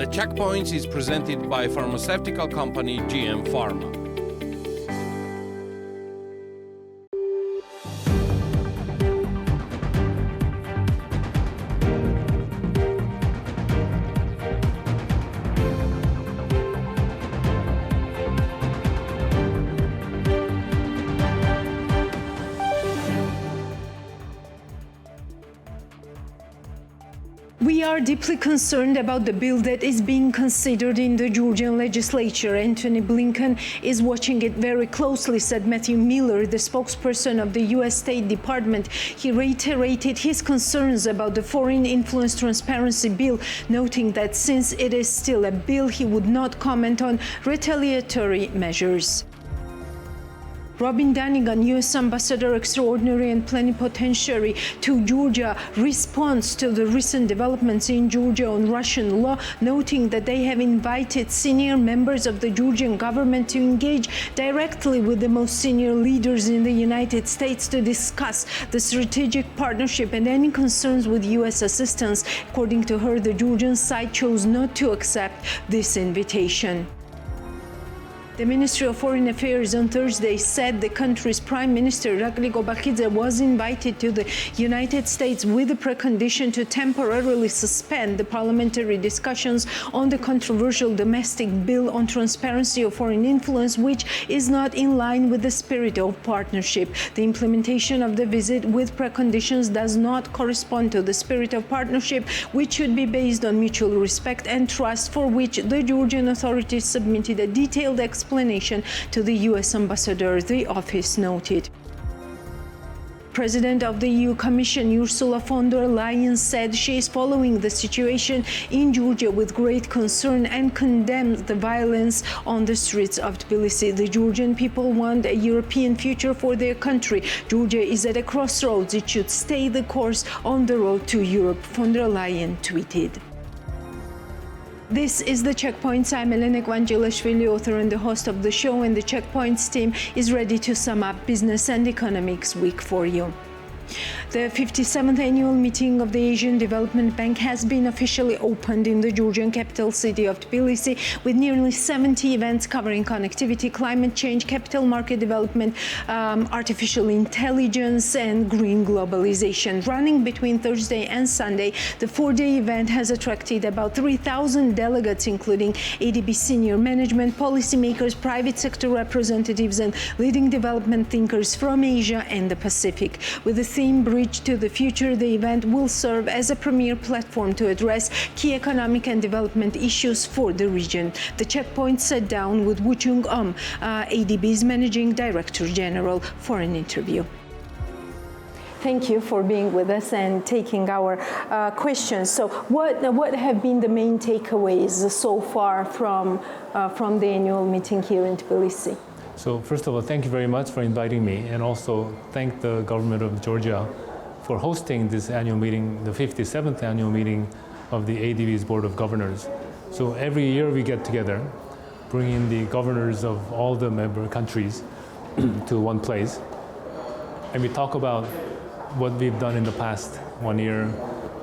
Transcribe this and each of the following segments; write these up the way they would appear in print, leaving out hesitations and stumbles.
The Checkpoints is presented by pharmaceutical company GM Pharma. We are deeply concerned about the bill that is being considered in the Georgian legislature. Anthony Blinken is watching it very closely, said Matthew Miller, the spokesperson of the U.S. State Department. He reiterated his concerns about the Foreign Influence Transparency Bill, noting that since it is still a bill, he would not comment on retaliatory measures. Robin Danigan, U.S. Ambassador Extraordinary and Plenipotentiary to Georgia, responds to the recent developments in Georgia on Russian law, noting that they have invited senior members of the Georgian government to engage directly with the most senior leaders in the United States to discuss the strategic partnership and any concerns with U.S. assistance. According to her, the Georgian side chose not to accept this invitation. The Ministry of Foreign Affairs on Thursday said the country's Prime Minister, Irakli Gobakidze, was invited to the United States with the precondition to temporarily suspend the parliamentary discussions on the controversial domestic bill on transparency of foreign influence, which is not in line with the spirit of partnership. The implementation of the visit with preconditions does not correspond to the spirit of partnership, which should be based on mutual respect and trust, for which the Georgian authorities submitted a detailed explanation to the U.S. ambassador, the office noted. President of the EU Commission, Ursula von der Leyen, said she is following the situation in Georgia with great concern and condemns the violence on the streets of Tbilisi. The Georgian people want a European future for their country. Georgia is at a crossroads. It should stay the course on the road to Europe, von der Leyen tweeted. This is The Checkpoints. I'm Elena Gvangelashvili, author and the host of the show, and the Checkpoints team is ready to sum up Business and Economics Week for you. The 57th annual meeting of the Asian Development Bank has been officially opened in the Georgian capital city of Tbilisi, with nearly 70 events covering connectivity, climate change, capital market development, artificial intelligence, and green globalization. Running between Thursday and Sunday, the four-day event has attracted about 3,000 delegates, including ADB senior management, policymakers, private sector representatives, and leading development thinkers from Asia and the Pacific. With the theme Bridge to the Future, the event will serve as a premier platform to address key economic and development issues for the region. The Checkpoint sat down with Woo Chung ADB's Managing Director General, for an interview. Thank you for being with us and taking our questions. So what have been the main takeaways so far from the annual meeting here in Tbilisi? So first of all, thank you very much for inviting me, and also thank the government of Georgia for hosting this annual meeting, the 57th annual meeting of the ADB's Board of Governors. So every year we get together, bring in the governors of all the member countries to one place, and we talk about what we've done in the past 1 year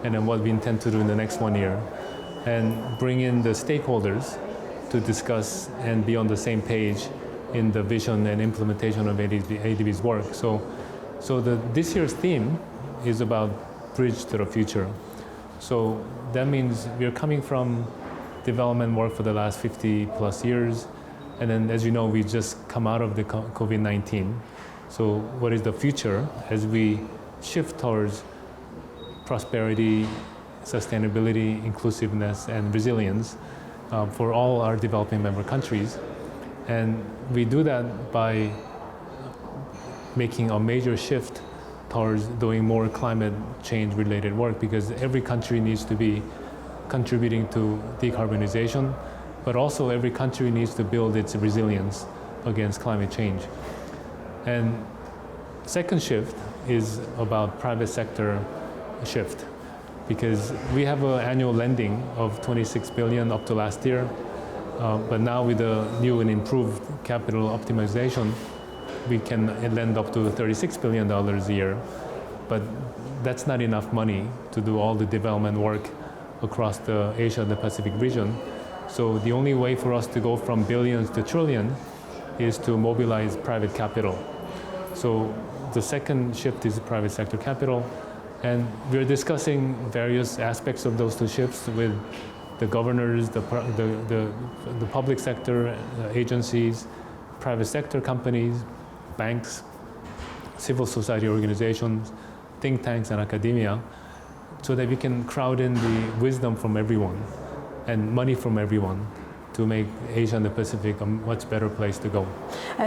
and then what we intend to do in the next 1 year, and bring in the stakeholders to discuss and be on the same page in the vision and implementation of ADB's work. So this year's theme is about Bridge to the Future. So that means we're coming from development work for the last 50 plus years, and then, as you know, we just come out of the COVID-19. So what is the future as we shift towards prosperity, sustainability, inclusiveness, and resilience for all our developing member countries? And we do that by making a major shift towards doing more climate change related work, because every country needs to be contributing to decarbonization, but also every country needs to build its resilience against climate change. And second shift is about private sector shift, because we have an annual lending of 26 billion up to last year. But now with the new and improved capital optimization, we can lend up to $36 billion a year. But that's not enough money to do all the development work across the Asia and the Pacific region. So the only way for us to go from billions to trillion is to mobilize private capital. So the second shift is private sector capital, and we're discussing various aspects of those two shifts with the governors, the public sector agencies, private sector companies, banks, civil society organizations, think tanks, and academia, so that we can crowd in the wisdom from everyone and money from everyone to make Asia and the Pacific a much better place to go.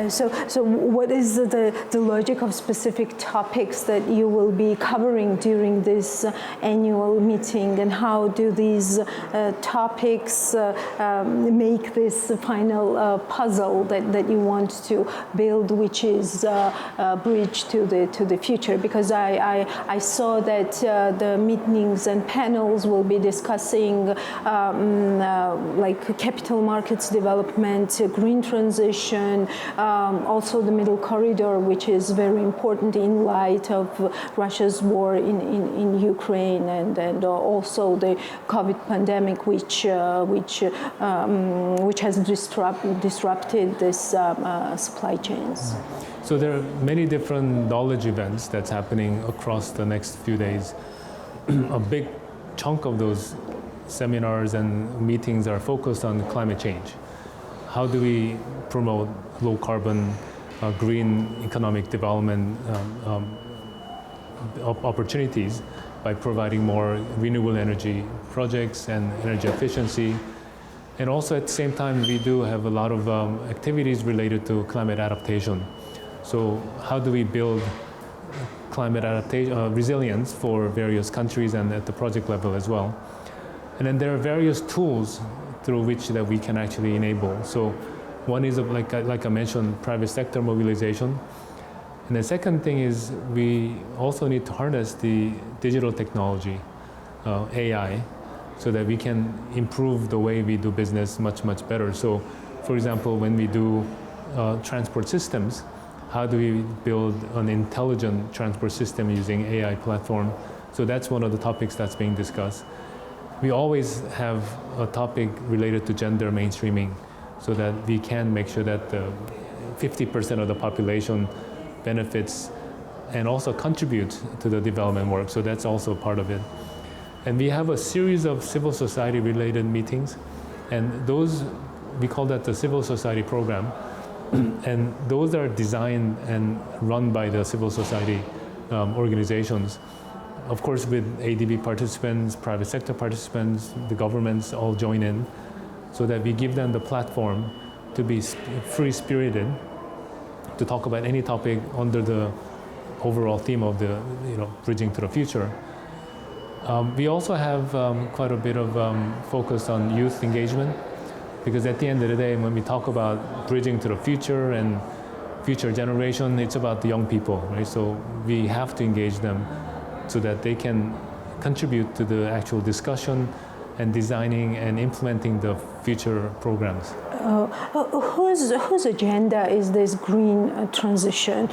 So what is the logic of specific topics that you will be covering during this annual meeting, and how do these topics make this final puzzle that you want to build, which is a bridge to the future? Because I saw that the meetings and panels will be discussing like capital markets development, green transition, also the middle corridor, which is very important in light of Russia's war in Ukraine, and also the COVID pandemic, which has disrupted this supply chains. So there are many different knowledge events that's happening across the next few days. A big chunk of those seminars and meetings are focused on climate change. How do we promote low carbon, green economic development opportunities by providing more renewable energy projects and energy efficiency? And also at the same time, we do have a lot of activities related to climate adaptation. So how do we build climate adaptation, resilience for various countries and at the project level as well? And then there are various tools through which that we can actually enable. So one is, like I mentioned, private sector mobilization. And the second thing is we also need to harness the digital technology, AI, so that we can improve the way we do business much, much better. So for example, when we do transport systems, how do we build an intelligent transport system using AI platform? So that's one of the topics that's being discussed. We always have a topic related to gender mainstreaming, so that we can make sure that 50% of the population benefits and also contributes to the development work. So that's also part of it. And we have a series of civil society related meetings, and those, we call that the civil society program. And those are designed and run by the civil society organizations. Of course, with ADB participants, private sector participants, the governments all join in, so that we give them the platform to be free-spirited, to talk about any topic under the overall theme of the bridging to the future. We also have quite a bit of focus on youth engagement, because at the end of the day, when we talk about bridging to the future and future generation, it's about the young people, right? So we have to engage them so that they can contribute to the actual discussion and designing and implementing the future programs. Whose agenda is this green transition?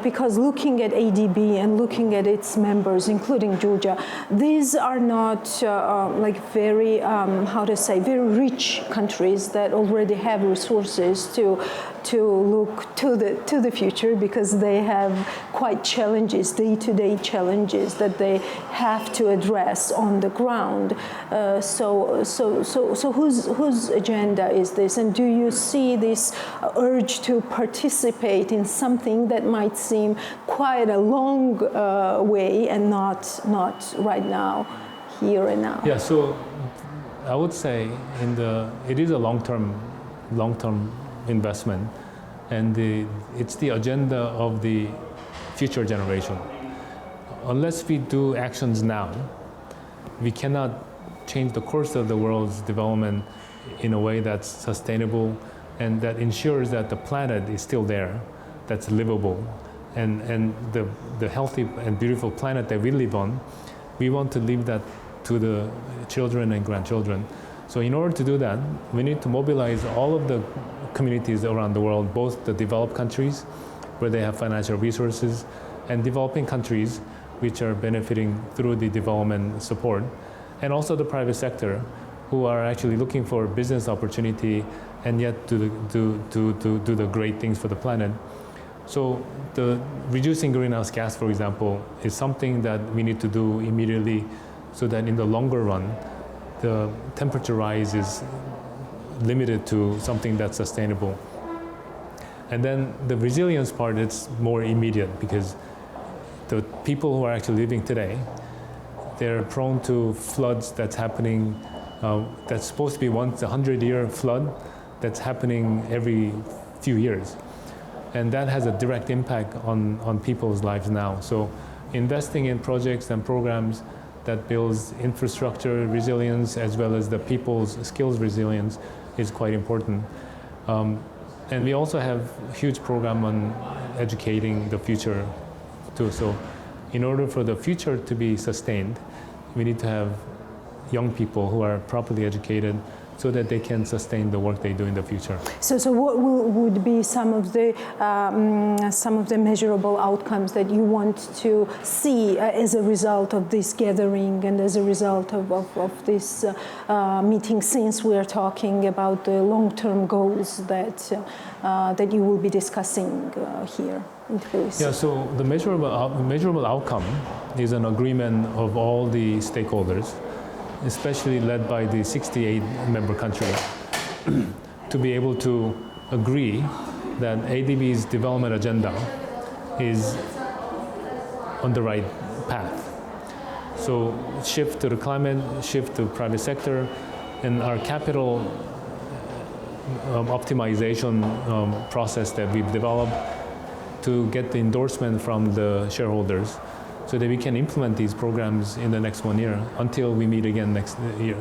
Because looking at ADB and looking at its members, including Georgia, these are not like very, very rich countries that already have resources to look to the future, because they have quite challenges, day-to-day challenges that they have to address on the ground. So whose agenda is this? And do you see this urge to participate in something that might seem quite a long way and not right now, here and now? Yeah, so I would say it is a long-term investment, and it's the agenda of the future generation. Unless we do actions now, we cannot change the course of the world's development in a way that's sustainable and that ensures that the planet is still there, that's livable, and the healthy and beautiful planet that we live on, we want to leave that to the children and grandchildren. So in order to do that, we need to mobilize all of the communities around the world, both the developed countries, where they have financial resources, and developing countries, which are benefiting through the development support. and also the private sector, who are actually looking for business opportunity and yet do the great things for the planet. So the reducing greenhouse gas, for example, is something that we need to do immediately so that in the longer run, the temperature rise is limited to something that's sustainable. And then the resilience part, it's more immediate because the people who are actually living today, they're prone to floods that's happening, that's supposed to be once a 100-year flood that's happening every few years. And that has a direct impact on people's lives now. So investing in projects and programs that builds infrastructure resilience as well as the people's skills resilience is quite important. And we also have a huge program on educating the future too. So in order for the future to be sustained, we need to have young people who are properly educated so that they can sustain the work they do in the future. So what would be some of the measurable outcomes that you want to see as a result of this gathering and as a result of this meeting, since we are talking about the long-term goals that you will be discussing here in Tbilisi? Yeah, so the measurable outcome is an agreement of all the stakeholders, especially led by the 68 member country, to be able to agree that ADB's development agenda is on the right path. So shift to the climate, shift to private sector, and our capital optimization process that we've developed to get the endorsement from the shareholders, so that we can implement these programs in the next 1 year until we meet again next year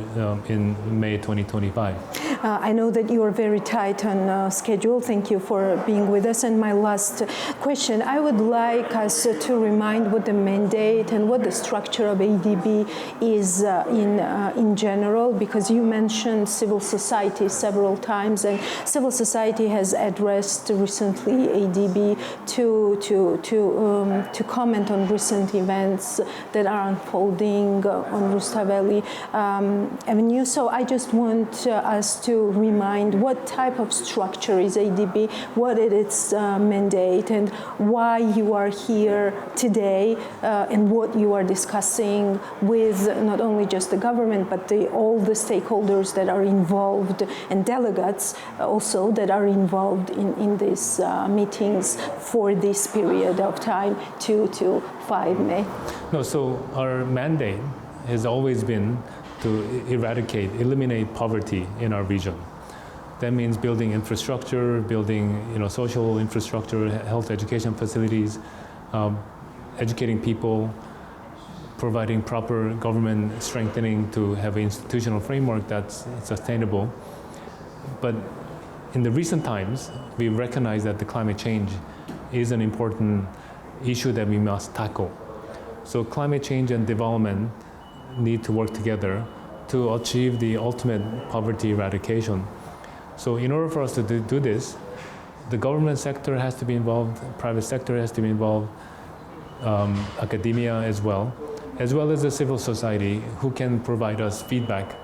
in May 2025. I know that you are very tight on schedule. Thank you for being with us. And my last question, I would like us to remind what the mandate and what the structure of ADB is in general, because you mentioned civil society several times, and civil society has addressed recently ADB to comment on recent events that are unfolding on Rustaveli Avenue. So I just want us to remind what type of structure is ADB, what is its mandate, and why you are here today, and what you are discussing with not only just the government, but all the stakeholders that are involved and delegates also that are involved in these meetings for this period of time, 2 to 5 May. No, so our mandate has always been to eliminate poverty in our region. That means building infrastructure, building social infrastructure, health education facilities, educating people, providing proper government strengthening to have an institutional framework that's sustainable. But in the recent times, we recognize that the climate change is an important issue that we must tackle. So climate change and development need to work together to achieve the ultimate poverty eradication. So in order for us to do this, the government sector has to be involved, private sector has to be involved, academia as well as the civil society, who can provide us feedback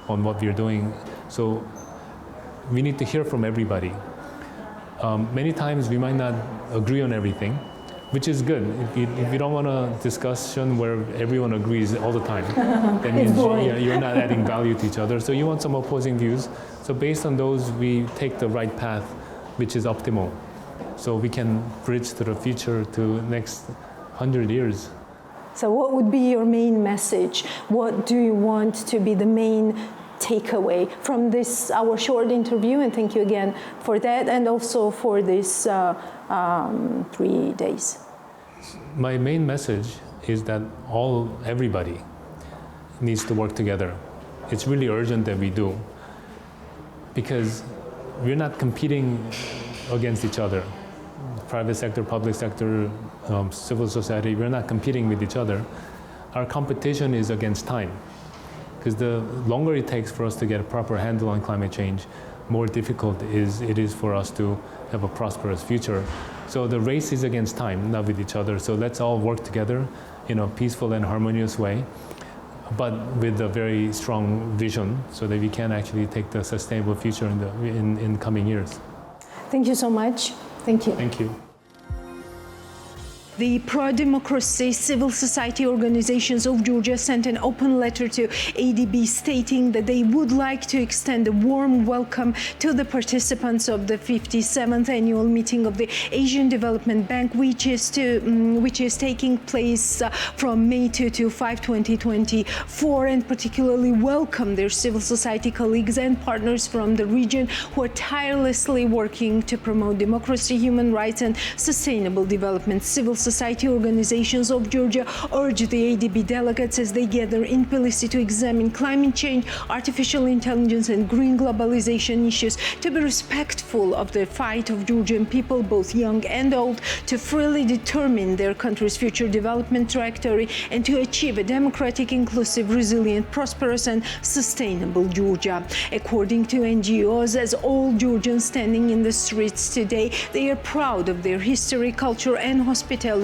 on what we're doing. So we need to hear from everybody. Many times we might not agree on everything, which is good. If you don't want a discussion where everyone agrees all the time, that means you're not adding value to each other. So you want some opposing views. So based on those, we take the right path, which is optimal. So we can bridge to the future, to next 100 years. So what would be your main message? What do you want to be the main takeaway from this, our short interview? And thank you again for that, and also for this 3 days. My main message is that everybody needs to work together. It's really urgent that we do, because we're not competing against each other. Private sector, public sector, civil society, we're not competing with each other. Our competition is against time, because the longer it takes for us to get a proper handle on climate change, more difficult it is for us to have a prosperous future. So the race is against time, not with each other. So let's all work together in a peaceful and harmonious way. but with a very strong vision so that we can actually take the sustainable future in coming years. Thank you so much. Thank you. Thank you. The pro-democracy civil society organizations of Georgia sent an open letter to ADB stating that they would like to extend a warm welcome to the participants of the 57th annual meeting of the Asian Development Bank, which is taking place from May 2 to 5, 2024, and particularly welcome their civil society colleagues and partners from the region who are tirelessly working to promote democracy, human rights, and sustainable development. Civil society organizations of Georgia urge the ADB delegates as they gather in Tbilisi to examine climate change, artificial intelligence, and green globalization issues to be respectful of the fight of Georgian people, both young and old, to freely determine their country's future development trajectory and to achieve a democratic, inclusive, resilient, prosperous, and sustainable Georgia. According to NGOs, as all Georgians standing in the streets today, they are proud of their history, culture, and hospitality,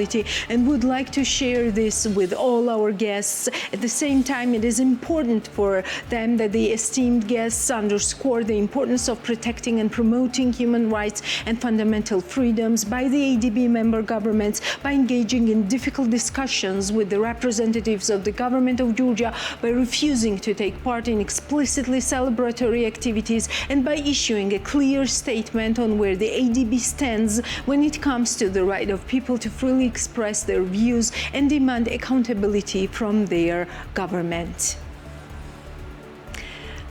and would like to share this with all our guests. At the same time, it is important for them that the esteemed guests underscore the importance of protecting and promoting human rights and fundamental freedoms by the ADB member governments, by engaging in difficult discussions with the representatives of the government of Georgia, by refusing to take part in explicitly celebratory activities, and by issuing a clear statement on where the ADB stands when it comes to the right of people to freely express their views and demand accountability from their government.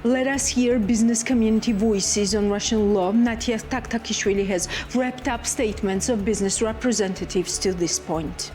Let us hear business community voices on Russian law. Natia Taktakishvili has wrapped up statements of business representatives to this point.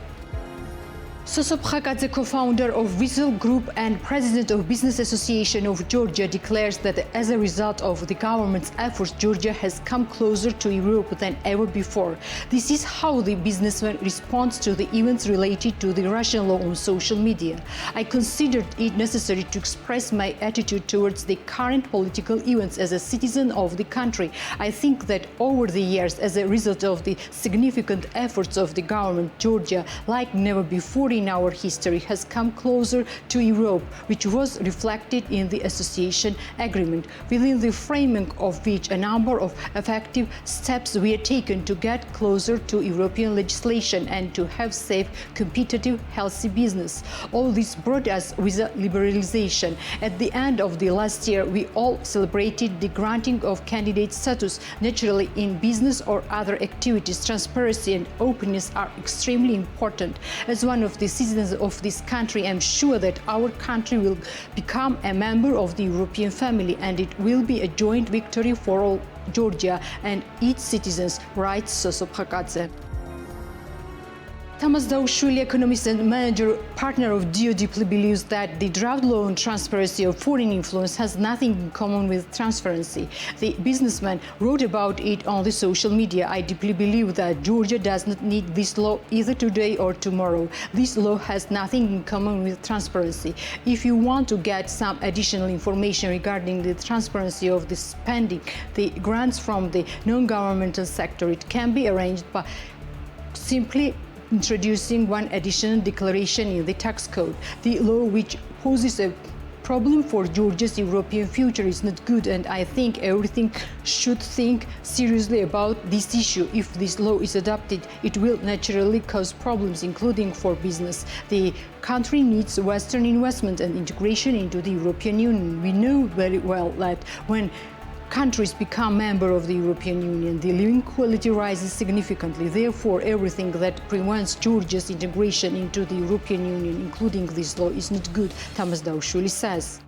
Soso Pkhakadze, co-founder of Visual Group and president of Business Association of Georgia, declares that as a result of the government's efforts, Georgia has come closer to Europe than ever before. This is how the businessman responds to the events related to the Russian law on social media. I considered it necessary to express my attitude towards the current political events as a citizen of the country. I think that over the years, as a result of the significant efforts of the government, Georgia, like never before in our history, has come closer to Europe, which was reflected in the association agreement, within the framework of which a number of effective steps were taken to get closer to European legislation and to have safe, competitive, healthy business. All this brought us with a liberalization. At the end of the last year, we all celebrated the granting of candidate status. Naturally, in business or other activities, transparency and openness are extremely important. As one of the citizens of this country, I'm sure that our country will become a member of the European family, and it will be a joint victory for all Georgia and its citizens, writes Soso Pkhakadze. Tamas Daushvili, economist and manager partner of DIO, deeply believes that the draft law on transparency of foreign influence has nothing in common with transparency. The businessman wrote about it on the social media. I deeply believe that Georgia does not need this law either today or tomorrow. This law has nothing in common with transparency. If you want to get some additional information regarding the transparency of the spending, the grants from the non-governmental sector, it can be arranged by simply introducing one additional declaration in the tax code. The law which poses a problem for Georgia's European future is not good, and I think everything should think seriously about this issue. If this law is adopted, it will naturally cause problems, including for business. The country needs Western investment and integration into the European Union. We know very well that when countries become members of the European Union, the living quality rises significantly. Therefore, everything that prevents Georgia's integration into the European Union, including this law, is not good, Tamas Daushvili says.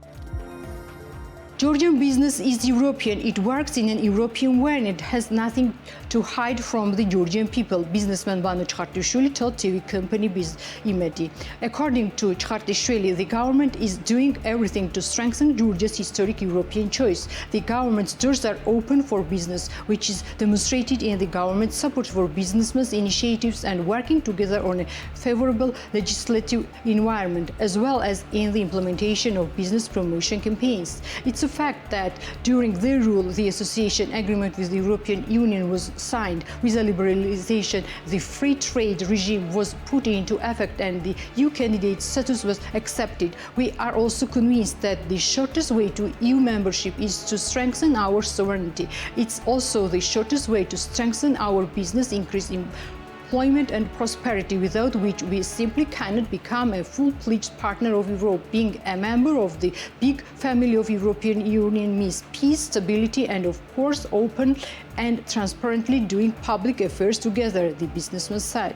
Georgian business is European. It works in an European way, and it has nothing to hide from the Georgian people, businessman Banu Chkhartishvili told TV company Imedi. According to Chkhartishvili, the government is doing everything to strengthen Georgia's historic European choice. The government's doors are open for business, which is demonstrated in the government's support for businessmen's initiatives and working together on a favorable legislative environment, as well as in the implementation of business promotion campaigns. It's a fact that during their rule, the association agreement with the European Union was signed. Visa liberalization, the free trade regime was put into effect and the EU candidate status was accepted. We are also convinced that the shortest way to EU membership is to strengthen our sovereignty. It's also the shortest way to strengthen our business, increase employment and prosperity, without which we simply cannot become a full-fledged partner of Europe. Being a member of the big family of European Union means peace, stability, and of course open and transparently doing public affairs together, the businessman said.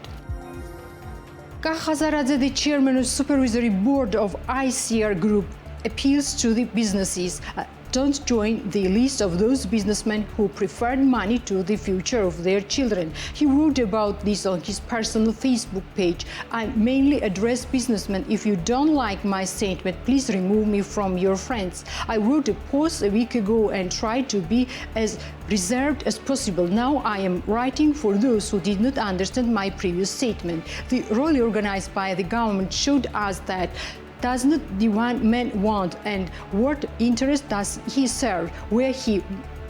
Kah Khazaradze, the chairman of supervisory board of ICR Group, appeals to the businesses. Don't join the list of those businessmen who preferred money to the future of their children. He wrote about this on his personal Facebook page. I mainly address businessmen. If you don't like my statement, please remove me from your friends. I wrote a post a week ago and tried to be as reserved as possible. Now I am writing for those who did not understand my previous statement. The rally organized by the government showed us that does not the one man want and what interest does he serve, where he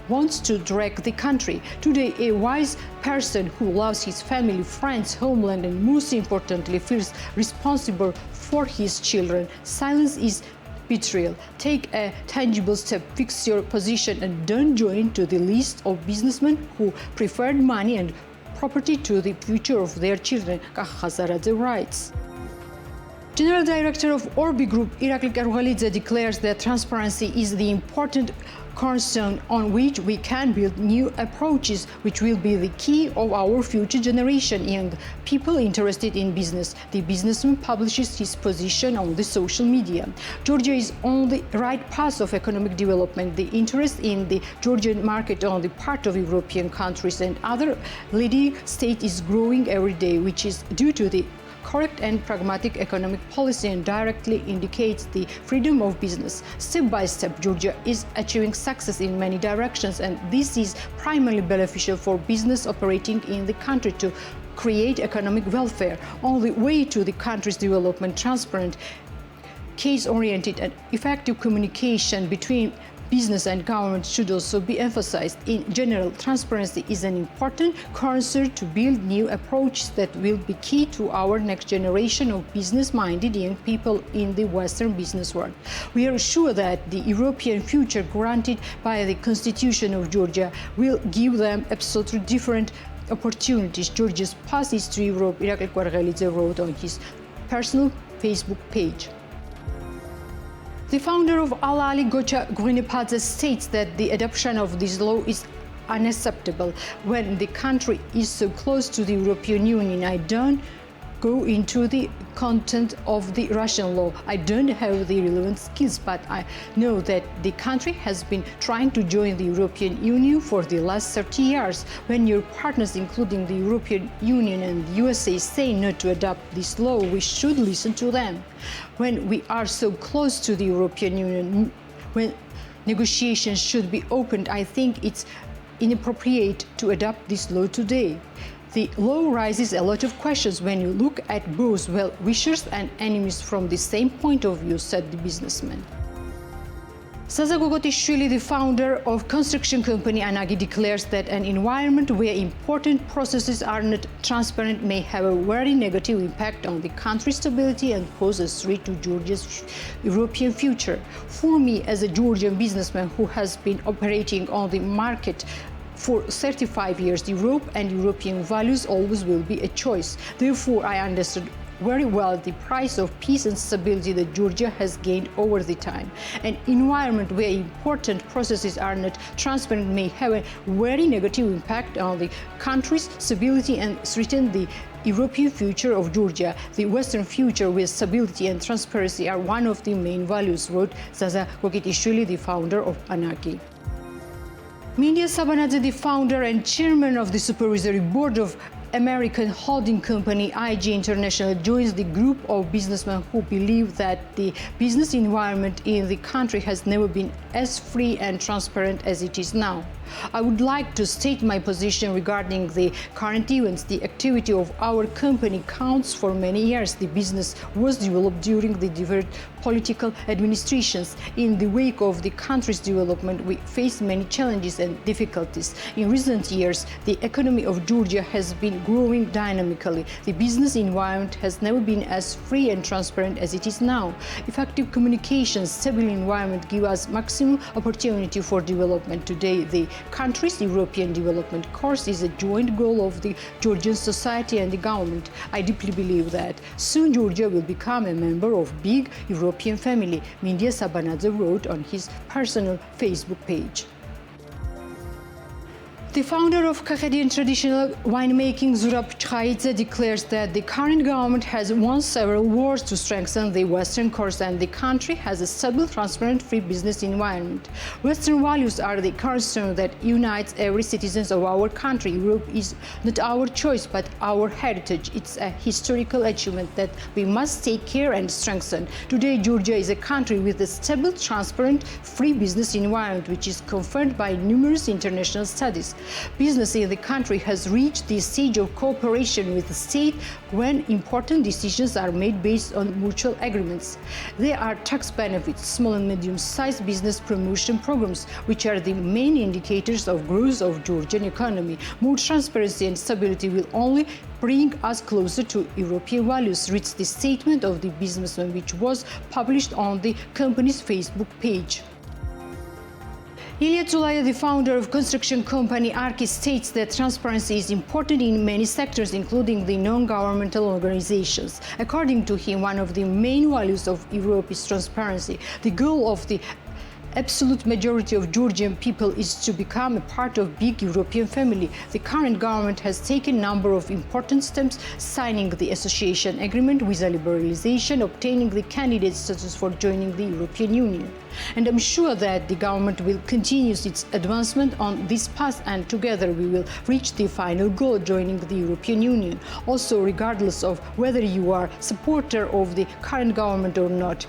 wants to drag the country. Today, a wise person who loves his family, friends, homeland, and most importantly feels responsible for his children. Silence is betrayal. Take a tangible step, fix your position, and don't join to the list of businessmen who preferred money and property to the future of their children, Kah Khazaradze writes. General Director of Orbi Group, Irakli Karuhalidze, declares that transparency is the important cornerstone on which we can build new approaches, which will be the key of our future generation young people interested in business. The businessman publishes his position on the social media. Georgia is on the right path of economic development. The interest in the Georgian market on the part of European countries and other leading states is growing every day, which is due to the correct and pragmatic economic policy and directly indicates the freedom of business. Step by step, Georgia is achieving success in many directions, and this is primarily beneficial for business operating in the country to create economic welfare. On the way to the country's development, transparent, case-oriented, and effective communication between business and government should also be emphasized. In general, transparency is an important cornerstone to build new approaches that will be key to our next generation of business-minded young people in the Western business world. We are sure that the European future granted by the Constitution of Georgia will give them absolutely different opportunities. Georgia's path is to Europe, Irakli Karuhalidze wrote on his personal Facebook page. The founder of Al-Ali, Gocha Guinepadze, states that the adoption of this law is unacceptable. When the country is so close to the European Union, I don't go into the content of the Russian law. I don't have the relevant skills, but I know that the country has been trying to join the European Union for the last 30 years. When your partners, including the European Union and the USA, say not to adopt this law, we should listen to them. When we are so close to the European Union, when negotiations should be opened, I think it's inappropriate to adopt this law today. The law raises a lot of questions when you look at both well-wishers and enemies from the same point of view, said the businessman. Zaza Gogotishvili, the founder of construction company Anagi, declares that an environment where important processes are not transparent may have a very negative impact on the country's stability and pose a threat to Georgia's European future. For me, as a Georgian businessman who has been operating on the market for 35 years, Europe and European values always will be a choice. Therefore, I understood very well the price of peace and stability that Georgia has gained over the time. An environment where important processes are not transparent may have a very negative impact on the country's stability and threaten the European future of Georgia. The Western future with stability and transparency are one of the main values, wrote Zaza Gogotishvili, the founder of Anagi. Mindia Sabanadze, the founder and chairman of the supervisory board of American holding company IG International joins the group of businessmen who believe that the business environment in the country has never been as free and transparent as it is now. I would like to state my position regarding the current events. The activity of our company counts for many years. The business was developed during the different political administrations. In the wake of the country's development, we faced many challenges and difficulties. In recent years, the economy of Georgia has been growing dynamically. The business environment has never been as free and transparent as it is now. Effective communication, stable environment give us maximum opportunity for development. Today, the country's European development course is a joint goal of the Georgian society and the government. I deeply believe that soon Georgia will become a member of big European family, Mindya Sabanadze wrote on his personal Facebook page. The founder of Kakadian traditional winemaking, Zurab Chkhaidze, declares that the current government has won several wars to strengthen the Western course and the country has a stable, transparent, free business environment. Western values are the cornerstone that unites every citizen of our country. Europe is not our choice, but our heritage. It's a historical achievement that we must take care and strengthen. Today, Georgia is a country with a stable, transparent, free business environment, which is confirmed by numerous international studies. Business in the country has reached the stage of cooperation with the state when important decisions are made based on mutual agreements. There are tax benefits, small and medium-sized business promotion programs, which are the main indicators of growth of Georgian economy. More transparency and stability will only bring us closer to European values, reads the statement of the businessman, which was published on the company's Facebook page. Ilya Zulaya, the founder of construction company Arki, states that transparency is important in many sectors, including the non-governmental organizations. According to him, one of the main values of Europe is transparency. The goal of the absolute majority of Georgian people is to become a part of big European family. The current government has taken a number of important steps, signing the association agreement, visa liberalization, obtaining the candidate status for joining the European Union. And I'm sure that the government will continue its advancement on this path, and together we will reach the final goal, joining the European Union. Also, regardless of whether you are a supporter of the current government or not,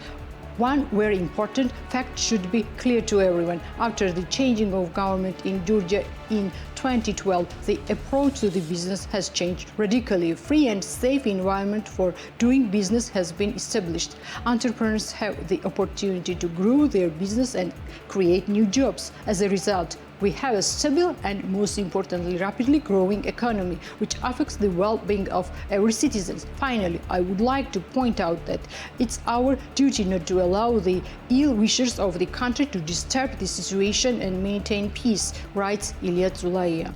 one very important fact should be clear to everyone. After the changing of government in Georgia in 2012, the approach to the business has changed radically. A free and safe environment for doing business has been established. Entrepreneurs have the opportunity to grow their business and create new jobs. As a result, we have a stable and, most importantly, rapidly growing economy, which affects the well-being of every citizen. Finally, I would like to point out that it's our duty not to allow the ill wishers of the country to disturb the situation and maintain peace, writes Ilya Zulaya.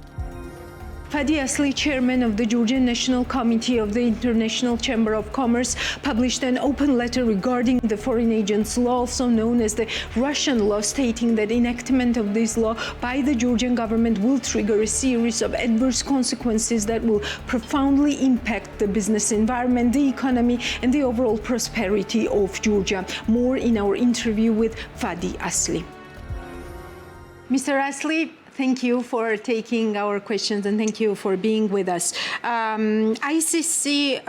Fadi Asli, chairman of the Georgian National Committee of the International Chamber of Commerce, published an open letter regarding the foreign agents law, also known as the Russian law, stating that enactment of this law by the Georgian government will trigger a series of adverse consequences that will profoundly impact the business environment, the economy, and the overall prosperity of Georgia. More in our interview with Fadi Asli. Mr. Asli, thank you for taking our questions and thank you for being with us. ICC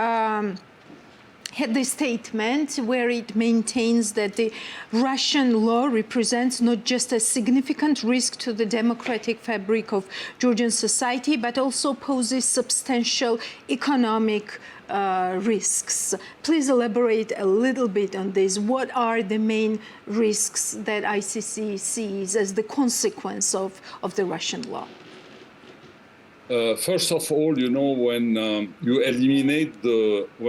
had this statement where it maintains that the Russian law represents not just a significant risk to the democratic fabric of Georgian society, but also poses substantial economic risks. Please elaborate a little bit on this. What are the main risks that ICC sees as the consequence of the Russian law? First of all, you know, when you eliminate the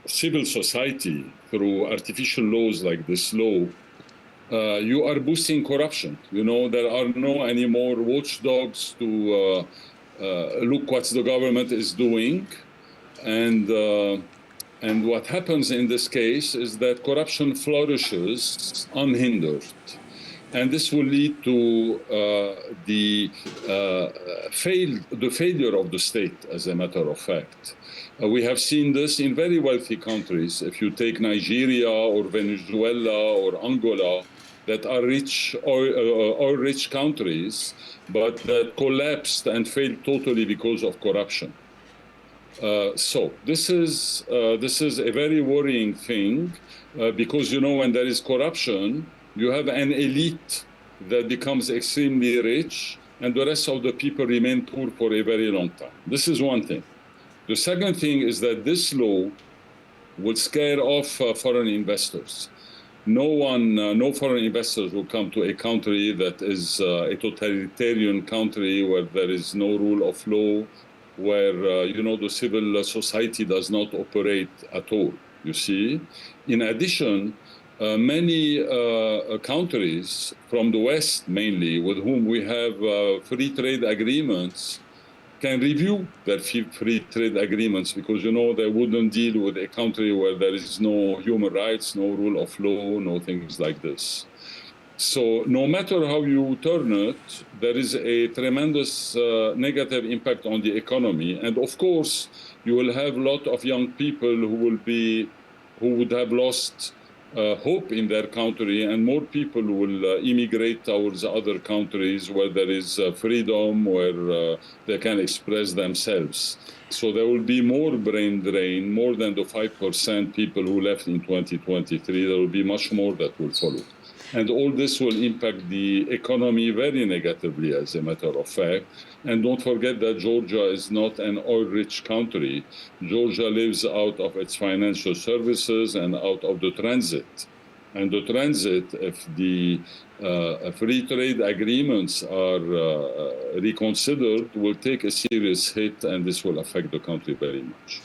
civil society through artificial laws like this law, you are boosting corruption. You know, there are no anymore watchdogs to look what the government is doing, and what happens in this case is that corruption flourishes unhindered. And this will lead to the failure of the state, as a matter of fact. We have seen this in very wealthy countries. If you take Nigeria or Venezuela or Angola, that are oil-rich countries, but that collapsed and failed totally because of corruption. So this is a very worrying thing because, you know, when there is corruption, you have an elite that becomes extremely rich and the rest of the people remain poor for a very long time. This is one thing. The second thing is that this law will scare off foreign investors. No foreign investors will come to a country that is a totalitarian country where there is no rule of law, where, you know, the civil society does not operate at all, you see. In addition, many countries from the West, mainly, with whom we have free trade agreements, can review their free trade agreements because, you know, they wouldn't deal with a country where there is no human rights, no rule of law, no things like this. So no matter how you turn it, there is a tremendous negative impact on the economy. And of course, you will have a lot of young people who would have lost hope in their country, and more people will immigrate towards other countries where there is freedom, where they can express themselves. So there will be more brain drain, more than the 5% people who left in 2023. There will be much more that will follow. And all this will impact the economy very negatively, as a matter of fact. And don't forget that Georgia is not an oil-rich country. Georgia lives out of its financial services and out of the transit. And the transit, if the free trade agreements are reconsidered, will take a serious hit, and this will affect the country very much.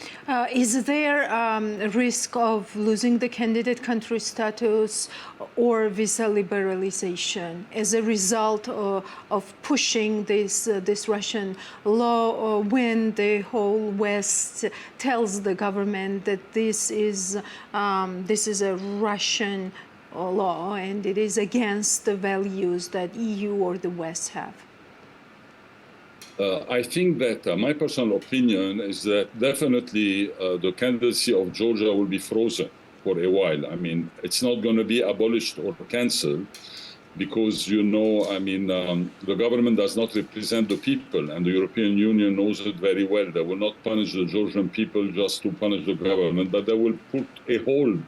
Is there a risk of losing the candidate country status or visa liberalization as a result of pushing this Russian law when the whole West tells the government that this is a Russian law and it is against the values that EU or the West have? I think that my personal opinion is that definitely the candidacy of Georgia will be frozen for a while. I mean, it's not going to be abolished or canceled because, you know, I mean, the government does not represent the people, and the European Union knows it very well. They will not punish the Georgian people just to punish the government, but they will put a hold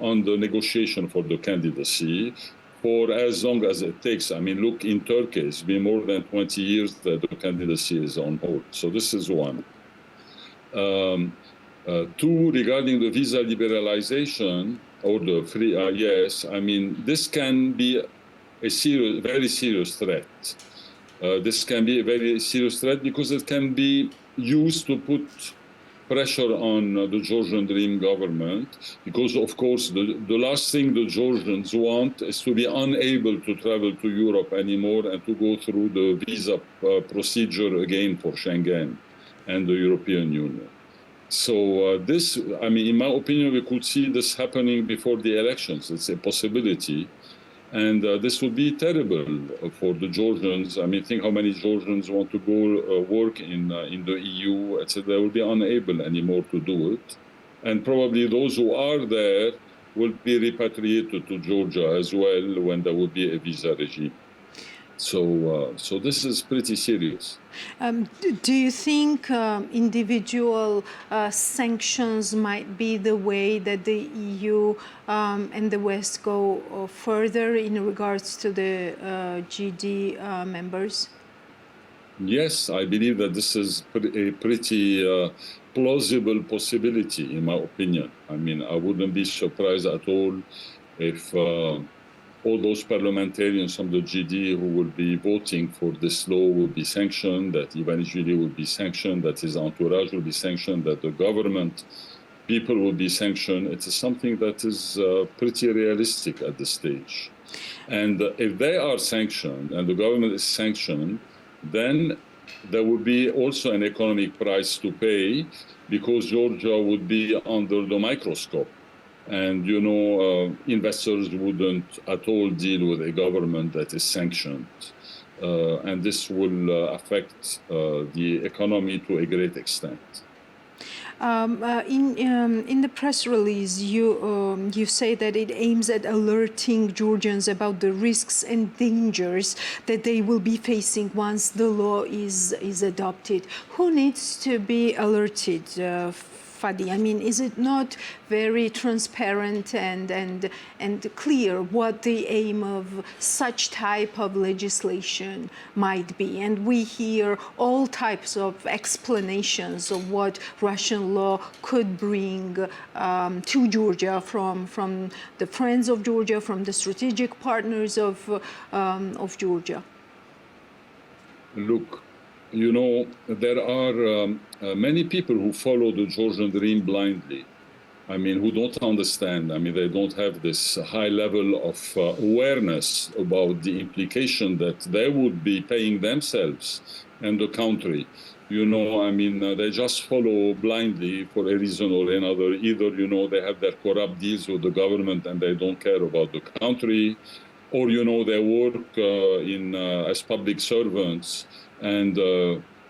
on the negotiation for the candidacy for as long as it takes. I mean, look, in Turkey, it's been more than 20 years that the candidacy is on hold. So this is one. Two, regarding the visa liberalization or the free, yes, I mean, this can be a serious, very serious threat. This can be a very serious threat because it can be used to put pressure on the Georgian Dream government, because, of course, the last thing the Georgians want is to be unable to travel to Europe anymore and to go through the visa procedure again for Schengen and the European Union. So this, I mean, in my opinion, we could see this happening before the elections. It's a possibility. And this would be terrible for the Georgians. I mean, think how many Georgians want to go work in the EU, etc. They will be unable anymore to do it. And probably those who are there will be repatriated to Georgia as well when there will be a visa regime. So this is pretty serious. Do you think individual sanctions might be the way that the EU and the West go further in regards to the GD members? Yes, I believe that this is a pretty plausible possibility, in my opinion. I mean, I wouldn't be surprised at all if all those parliamentarians from the GD who will be voting for this law will be sanctioned, that eventually will be sanctioned, that his entourage will be sanctioned, that the government people will be sanctioned. It is something that is pretty realistic at this stage. And if they are sanctioned and the government is sanctioned, then there would be also an economic price to pay because Georgia would be under the microscope. And, you know, investors wouldn't at all deal with a government that is sanctioned. And this will affect the economy to a great extent. In the press release, you say that it aims at alerting Georgians about the risks and dangers that they will be facing once the law is adopted. Who needs to be alerted, Fadi? I mean, is it not very transparent and clear what the aim of such type of legislation might be? And we hear all types of explanations of what Russian law could bring to Georgia from the friends of Georgia, from the strategic partners of Georgia. Look, you know, there are many people who follow the Georgian dream blindly. I mean, who don't understand. I mean, they don't have this high level of awareness about the implication that they would be paying themselves and the country. You know, I mean, they just follow blindly for a reason or another. Either, you know, they have their corrupt deals with the government and they don't care about the country, or, you know, they work as public servants and,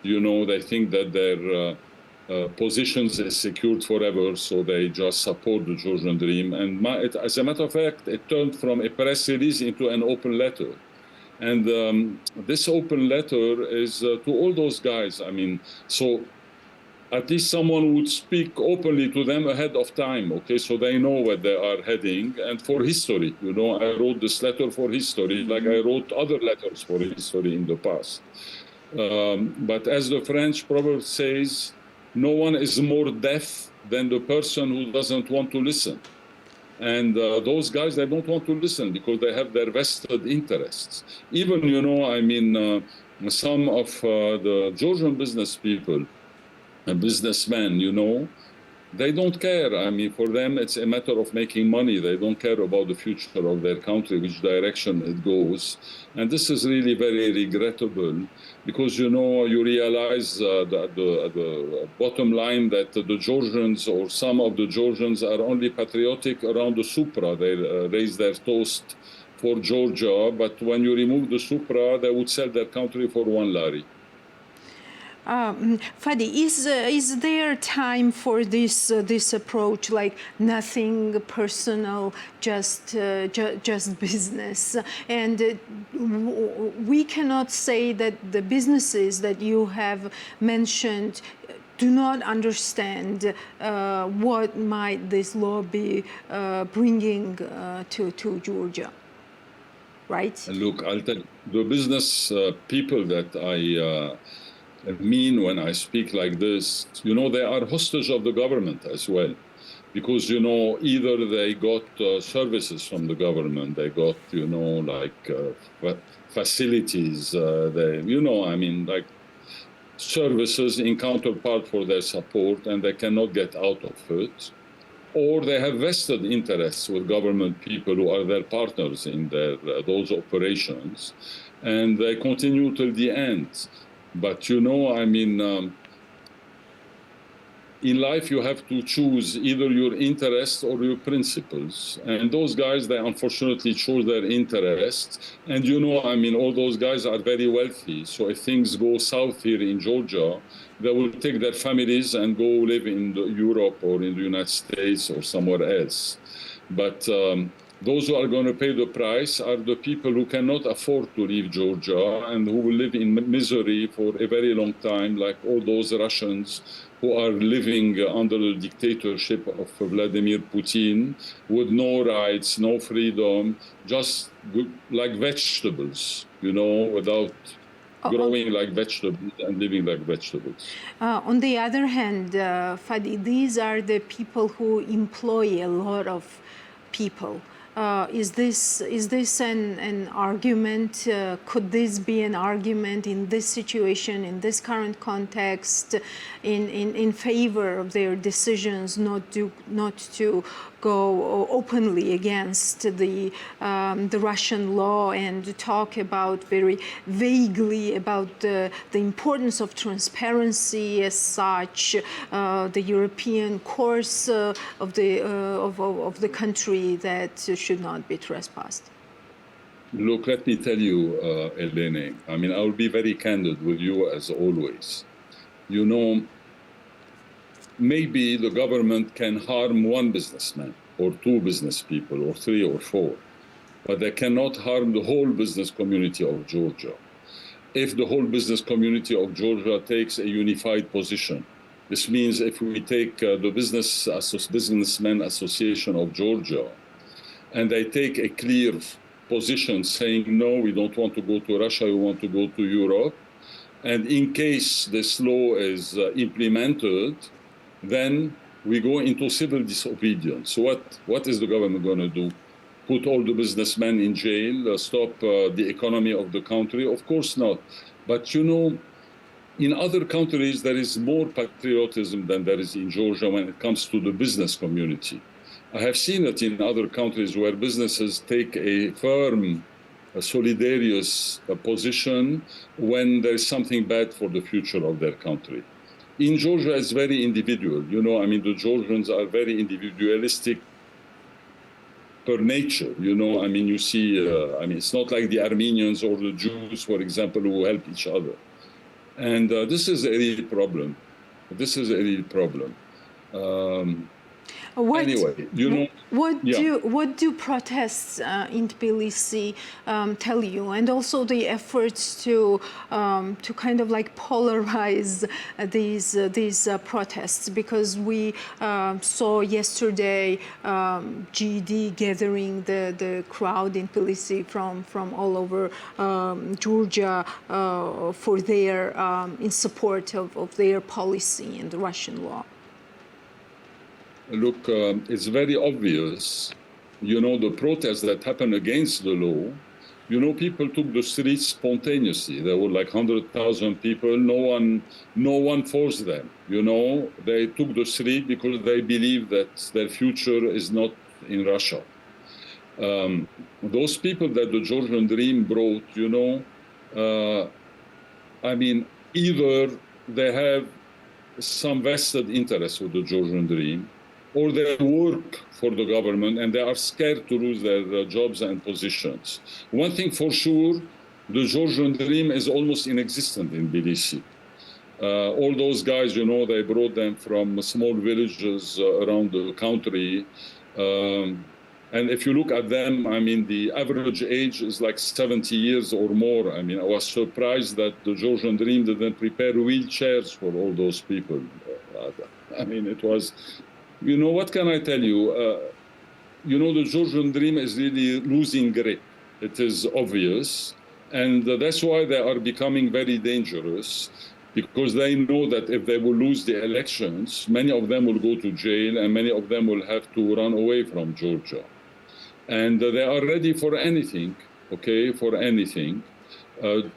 you know, they think that their positions is secured forever, so they just support the Georgian dream. And as a matter of fact, it turned from a press release into an open letter. And this open letter is to all those guys. I mean, so at least someone would speak openly to them ahead of time, okay, so they know where they are heading. And for history, you know, I wrote this letter for history, like I wrote other letters for history in the past. But as the French proverb says, no one is more deaf than the person who doesn't want to listen. And those guys, they don't want to listen because they have their vested interests. Even, you know, I mean, some of the Georgian business people, businessmen, you know, they don't care. I mean, for them, it's a matter of making money. They don't care about the future of their country, which direction it goes. And this is really very regrettable because, you know, you realize the bottom line that the Georgians or some of the Georgians are only patriotic around the Supra. They raise their toast for Georgia, but when you remove the Supra, they would sell their country for 1 lari. Fadi, is there time for this approach, like nothing personal, just business? And we cannot say that the businesses that you have mentioned do not understand what might this law be bringing to Georgia, right? Look, I'll tell you, the business people that I mean when I speak like this, you know, they are hostage of the government as well. Because, you know, either they got services from the government, they got, you know, like facilities, they, you know, I mean, like services in counterpart for their support, and they cannot get out of it. Or they have vested interests with government people who are their partners in their those operations, and they continue till the end. But, you know, I mean, in life you have to choose either your interests or your principles. And those guys, they unfortunately chose their interests. And, you know, I mean, all those guys are very wealthy. So if things go south here in Georgia, they will take their families and go live in Europe or in the United States or somewhere else. But those who are going to pay the price are the people who cannot afford to leave Georgia and who will live in misery for a very long time, like all those Russians who are living under the dictatorship of Vladimir Putin with no rights, no freedom, just like vegetables, you know, without growing like vegetables and living like vegetables. On the other hand, Fadi, these are the people who employ a lot of people. Is this an argument? Could this be an argument in this situation, in this current context, in favor of their decisions not to go openly against the Russian law and talk about very vaguely about the importance of transparency as such, the European course of the country that should not be trespassed? Look, let me tell you, Eleni, I mean, I will be very candid with you as always. You know, maybe the government can harm one businessman or two business people or three or four, but they cannot harm the whole business community of Georgia. If the whole business community of Georgia takes a unified position, this means if we take the Businessmen Association of Georgia, and they take a clear position saying, no, we don't want to go to Russia, we want to go to Europe, and in case this law is implemented, then we go into civil disobedience. So what is the government going to do? Put all the businessmen in jail, stop the economy of the country? Of course not. But you know, in other countries, there is more patriotism than there is in Georgia when it comes to the business community. I have seen it in other countries where businesses take a firm, solidarious position when there is something bad for the future of their country. In Georgia, it's very individual. You know, I mean, the Georgians are very individualistic per nature. You know, I mean, you see, I mean, it's not like the Armenians or the Jews, for example, who help each other. And this is a real problem. This is a real problem. Anyway, you know, what do protests in Tbilisi tell you, and also the efforts to kind of like polarize these protests? Because we saw yesterday GED gathering the crowd in Tbilisi from all over Georgia for their in support of their policy and the Russian law. Look, it's very obvious, you know, the protests that happened against the law, you know, people took the streets spontaneously. There were like 100,000 people. No one forced them, you know. They took the street because they believe that their future is not in Russia. Those people that the Georgian Dream brought, you know, I mean, either they have some vested interest with the Georgian Dream, or they work for the government and they are scared to lose their jobs and positions. One thing for sure, the Georgian Dream is almost inexistent in Tbilisi. All those guys, you know, they brought them from small villages around the country. And if you look at them, I mean, the average age is like 70 years or more. I mean, I was surprised that the Georgian Dream didn't prepare wheelchairs for all those people. I mean, it was... You know, what can I tell you? You know, the Georgian Dream is really losing grip. It is obvious. And that's why they are becoming very dangerous, because they know that if they will lose the elections, many of them will go to jail and many of them will have to run away from Georgia. And they are ready for anything, okay, for anything.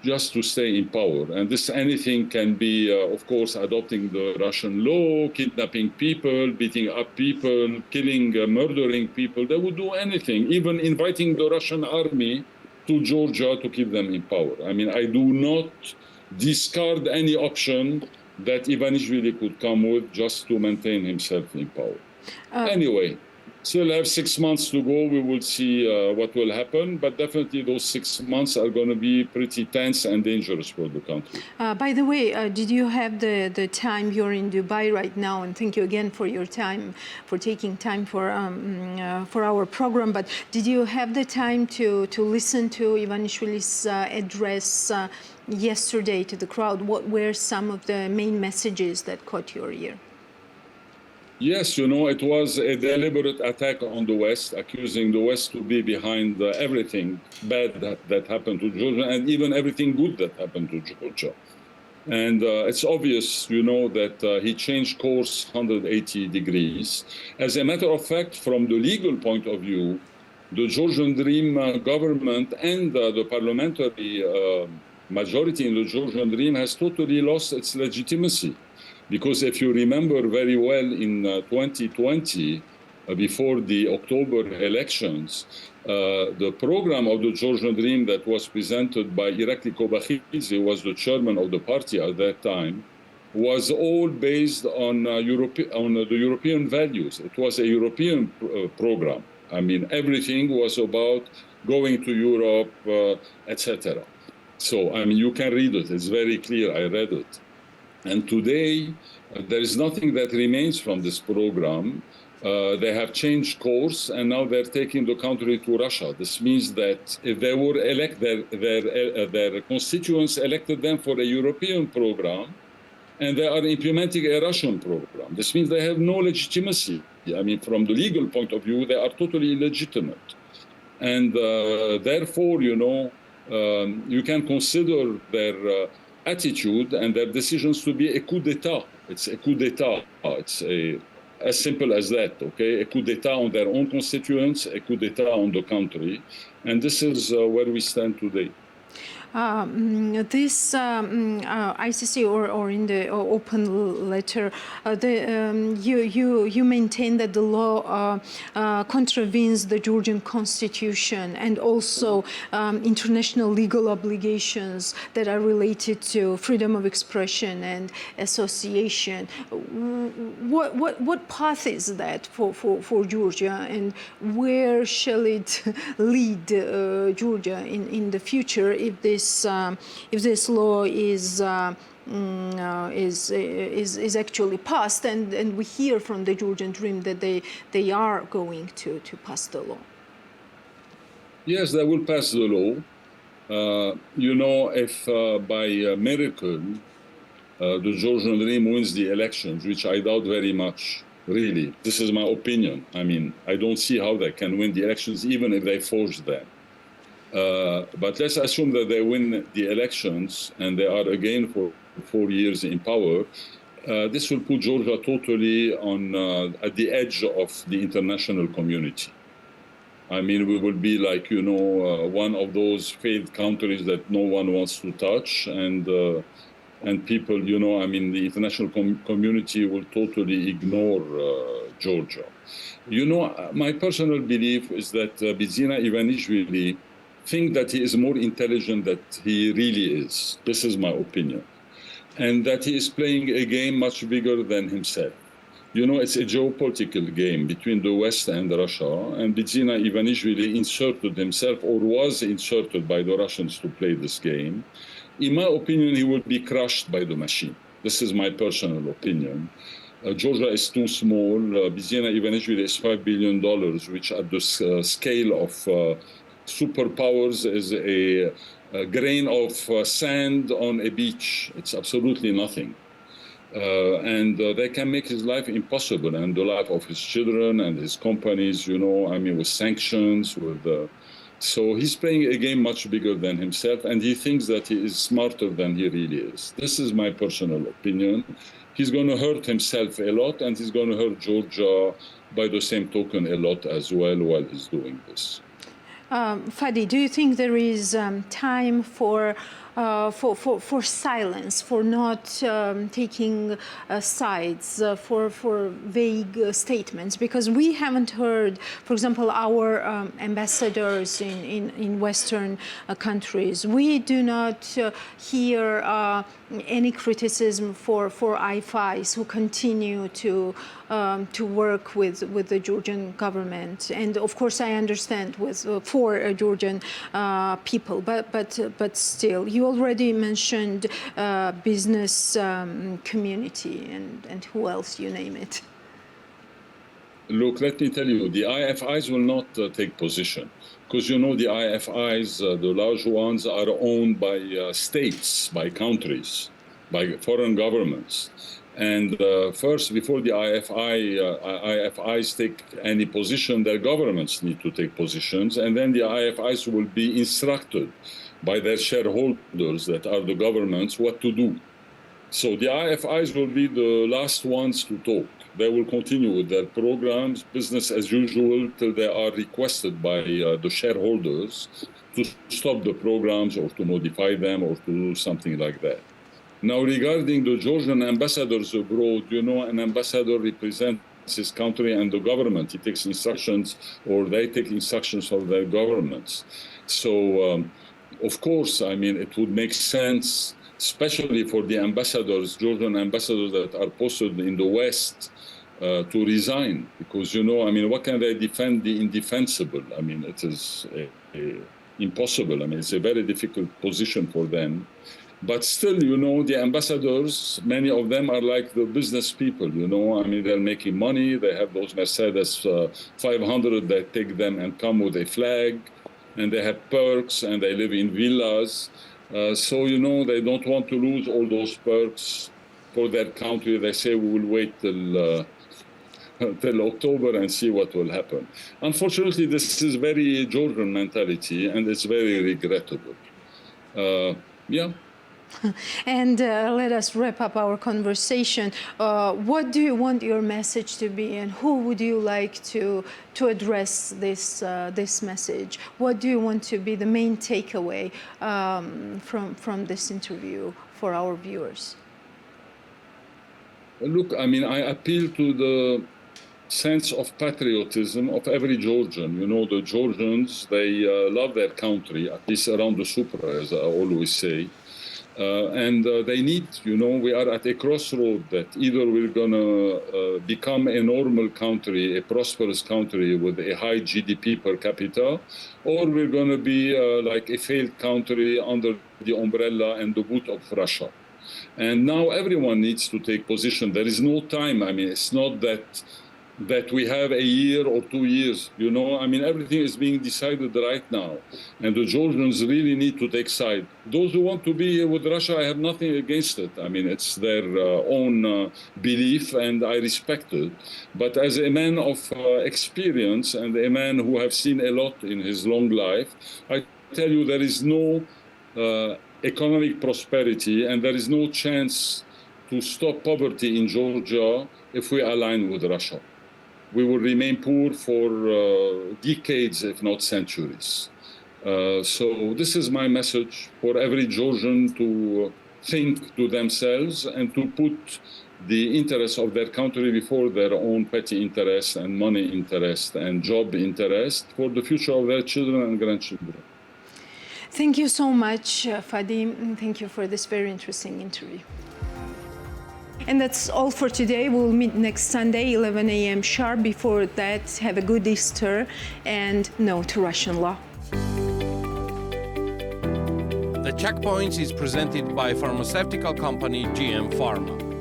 Just to stay in power. And this anything can be, of course, adopting the Russian law, kidnapping people, beating up people, killing, murdering people. They would do anything, even inviting the Russian army to Georgia to keep them in power. I mean, I do not discard any option that Ivanishvili could come with just to maintain himself in power. Anyway. Still have 6 months to go. We will see what will happen. But definitely those 6 months are going to be pretty tense and dangerous for the country. By the way, did you have the time? You're in Dubai right now, and thank you again for your time, for taking time for our program. But did you have the time to listen to Ivanishvili's address yesterday to the crowd? What were some of the main messages that caught your ear? Yes, you know, it was a deliberate attack on the West, accusing the West to be behind everything bad that happened to Georgia and even everything good that happened to Georgia. And it's obvious, you know, that he changed course 180 degrees. As a matter of fact, from the legal point of view, the Georgian Dream government and the parliamentary majority in the Georgian Dream has totally lost its legitimacy. Because if you remember very well, in 2020, before the October elections, the program of the Georgian Dream that was presented by Irakli Kobakhidze, was the chairman of the party at that time, was all based on the European values. It was a European program. I mean, everything was about going to Europe, etc. So, I mean, you can read it. It's very clear. I read it. And today, There is nothing that remains from this program. They have changed course, and now they're taking the country to Russia. This means that if they were their constituents elected them for a European program, and they are implementing a Russian program. This means they have no legitimacy. I mean, from the legal point of view, they are totally illegitimate. And therefore, you can consider their attitude and their decisions to be a coup d'etat. It's a coup d'etat. It's as simple as that, okay? A coup d'etat on their own constituents, a coup d'etat on the country. And this is where we stand today. This ICC or in the open letter, you maintain that the law contravenes the Georgian constitution and also international legal obligations that are related to freedom of expression and association. What path is that for Georgia, and where shall it lead Georgia in the future if this law is actually passed, and we hear from the Georgian Dream that they are going to pass the law? Yes, they will pass the law. If by miracle the Georgian Dream wins the elections, which I doubt very much, really, this is my opinion. I mean, I don't see how they can win the elections, even if they force them. But let's assume that they win the elections and they are again for 4 years in power. This will put Georgia totally at the edge of the international community. I mean, we will be like, one of those failed countries that no one wants to touch, and people, the international community will totally ignore Georgia. My personal belief is that Bidzina Ivanishvili think that he is more intelligent than he really is. This is my opinion. And that he is playing a game much bigger than himself. It's a geopolitical game between the West and Russia, and Bidzina Ivanishvili inserted himself, or was inserted by the Russians to play this game. In my opinion, he will be crushed by the machine. This is my personal opinion. Georgia is too small. Bidzina Ivanishvili is $5 billion, which at the scale of superpowers is a grain of sand on a beach. It's absolutely nothing. And they can make his life impossible, and the life of his children and his companies, with sanctions, so he's playing a game much bigger than himself, and he thinks that he is smarter than he really is. This is my personal opinion. He's going to hurt himself a lot, and he's going to hurt Georgia by the same token a lot as well while he's doing this. Fadi, do you think there is time for silence, for not taking sides, for vague statements? Because we haven't heard, for example, our ambassadors in Western countries. We do not hear any criticism for IFIs who continue to work with the Georgian government, and of course I understand for Georgian people, but still, you already mentioned business community and who else, you name it. Look, let me tell you, the IFIs will not take position, because the IFIs, the large ones, are owned by states, by countries, by foreign governments. And first, before the IFIs take any position, their governments need to take positions, and then the IFIs will be instructed by their shareholders, that are the governments, what to do. So the IFIs will be the last ones to talk. They will continue with their programs, business as usual, till they are requested by the shareholders to stop the programs or to modify them or to do something like that. Now, regarding the Georgian ambassadors abroad, an ambassador represents his country and the government. He takes instructions, or they take instructions from their governments. So, of course, it would make sense, especially for the ambassadors, Georgian ambassadors that are posted in the West, to resign. Because, what can they defend the indefensible? It is impossible. It's a very difficult position for them. But still, the ambassadors, many of them are like the business people, I mean, they're making money. They have those Mercedes 500 that take them and come with a flag, and they have perks, and they live in villas. So, they don't want to lose all those perks for their country. They say, we will wait till October and see what will happen. Unfortunately, this is very Georgian mentality, and it's very regrettable. Yeah. And let us wrap up our conversation. What do you want your message to be, and who would you like to address this message? What do you want to be the main takeaway from this interview for our viewers? Look, I mean, I appeal to the sense of patriotism of every Georgian. The Georgians, they love their country, at least around the Supra, as I always say. And they need, we are at a crossroad that either we're going to become a normal country, a prosperous country with a high GDP per capita, or we're going to be like a failed country under the umbrella and the boot of Russia. And now everyone needs to take position. There is no time. I mean, it's not that we have a year or 2 years, I mean, everything is being decided right now. And the Georgians really need to take side. Those who want to be with Russia, I have nothing against it. I mean, it's their own belief, and I respect it. But as a man of experience and a man who has seen a lot in his long life, I tell you, there is no economic prosperity, and there is no chance to stop poverty in Georgia if we align with Russia. We will remain poor for decades, if not centuries. So this is my message for every Georgian to think to themselves and to put the interests of their country before their own petty interest and money interest and job interest for the future of their children and grandchildren. Thank you so much, Fadim. Thank you for this very interesting interview. And that's all for today. We'll meet next Sunday, 11 a.m. sharp. Before that, have a good Easter and no to Russian law. The Checkpoints is presented by pharmaceutical company GM Pharma.